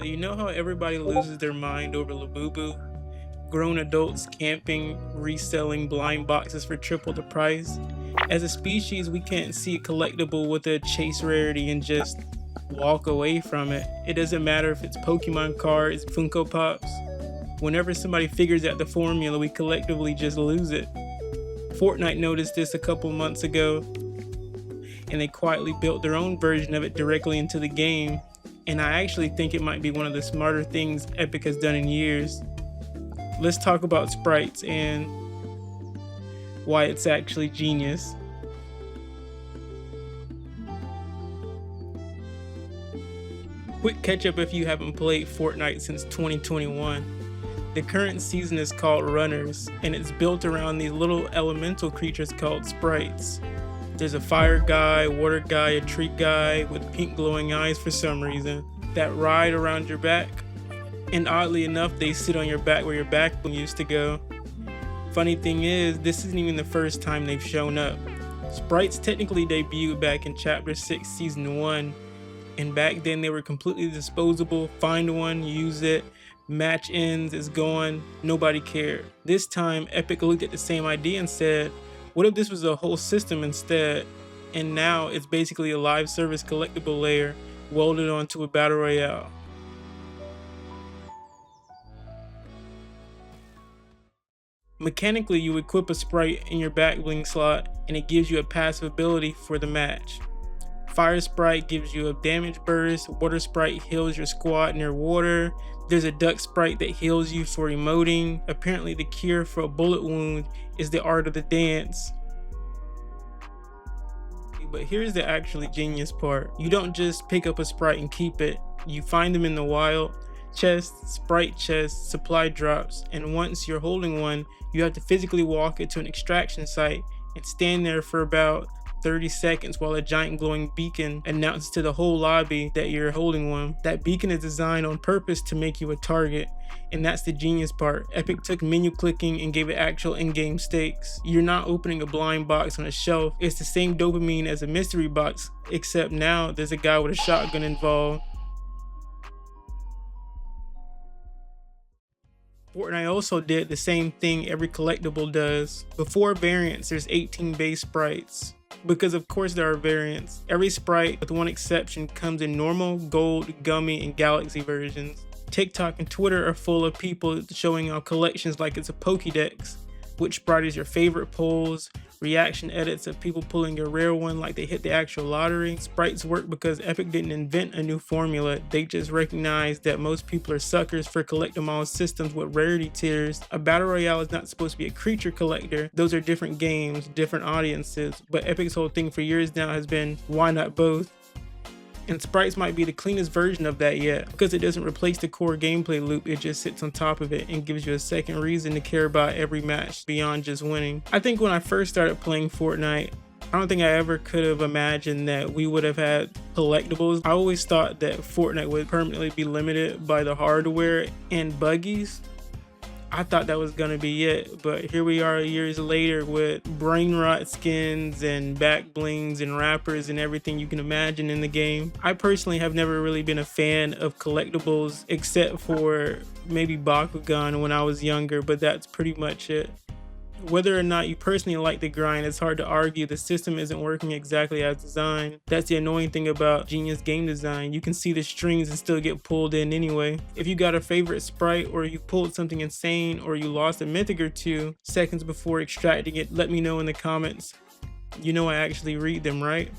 Do you know how everybody loses their mind over Labubu? Grown adults camping, reselling blind boxes for triple the price. As a species, we can't see a collectible with a chase rarity and just walk away from it. It doesn't matter if it's Pokemon cards, Funko Pops. Whenever somebody figures out the formula, we collectively just lose it. Fortnite noticed this a couple months ago, and they quietly built their own version of it directly into the game. And I actually think it might be one of the smarter things Epic has done in years. Let's talk about sprites and why it's actually genius. Quick catch up if you haven't played Fortnite since 2021. The current season is called Runners, and it's built around these little elemental creatures called sprites. There's a fire guy, water guy, a tree guy with pink glowing eyes for some reason that ride around your back. And oddly enough, they sit on your back where your backbone used to go. Funny thing is, this isn't even the first time they've shown up. Sprites technically debuted back in Chapter 6, Season 1, and back then they were completely disposable. Find one, use it, match ends, it's gone, nobody cared. This time, Epic looked at the same idea and said, what if this was a whole system instead? And now it's basically a live service collectible layer welded onto a battle royale. Mechanically, you equip a sprite in your back bling slot and it gives you a passive ability for the match. Fire sprite gives you a damage burst, water sprite heals your squad near water, there's a duck sprite that heals you for emoting. Apparently the cure for a bullet wound is the art of the dance. But here's the actually genius part. You don't just pick up a sprite and keep it, you find them in the wild. Chests, sprite chests, supply drops, and once you're holding one, you have to physically walk it to an extraction site and stand there for about 30 seconds while a giant glowing beacon announces to the whole lobby that you're holding one. That beacon is designed on purpose to make you a target, and that's the genius part. Epic took menu clicking and gave it actual in-game stakes. You're not opening a blind box on a shelf, it's the same dopamine as a mystery box, except now there's a guy with a shotgun involved. Fortnite also did the same thing every collectible does. Before variants, there's 18 base sprites. Because of course there are variants. Every sprite, with one exception, comes in normal, gold, gummy, and galaxy versions. TikTok and Twitter are full of people showing off collections like it's a Pokédex. Which sprite is your favorite polls, reaction edits of people pulling a rare one like they hit the actual lottery. Sprites work because Epic didn't invent a new formula, they just recognized that most people are suckers for collect 'em all systems with rarity tiers. A battle royale is not supposed to be a creature collector, those are different games, different audiences, but Epic's whole thing for years now has been, why not both? And sprites might be the cleanest version of that yet, because it doesn't replace the core gameplay loop, it just sits on top of it and gives you a second reason to care about every match beyond just winning. I think when I first started playing Fortnite, I don't think I ever could have imagined that we would have had collectibles. I always thought that Fortnite would permanently be limited by the hardware and buggies. I thought that was gonna be it, but here we are years later with brain rot skins and back blings and wrappers and everything you can imagine in the game. I personally have never really been a fan of collectibles except for maybe Bakugan when I was younger, but that's pretty much it. Whether or not you personally like the grind, it's hard to argue the system isn't working exactly as designed. That's the annoying thing about genius game design. You can see the strings and still get pulled in anyway. If you got a favorite sprite, or you pulled something insane, or you lost a mythic or 2 seconds before extracting it, let me know in the comments. You know I actually read them, right?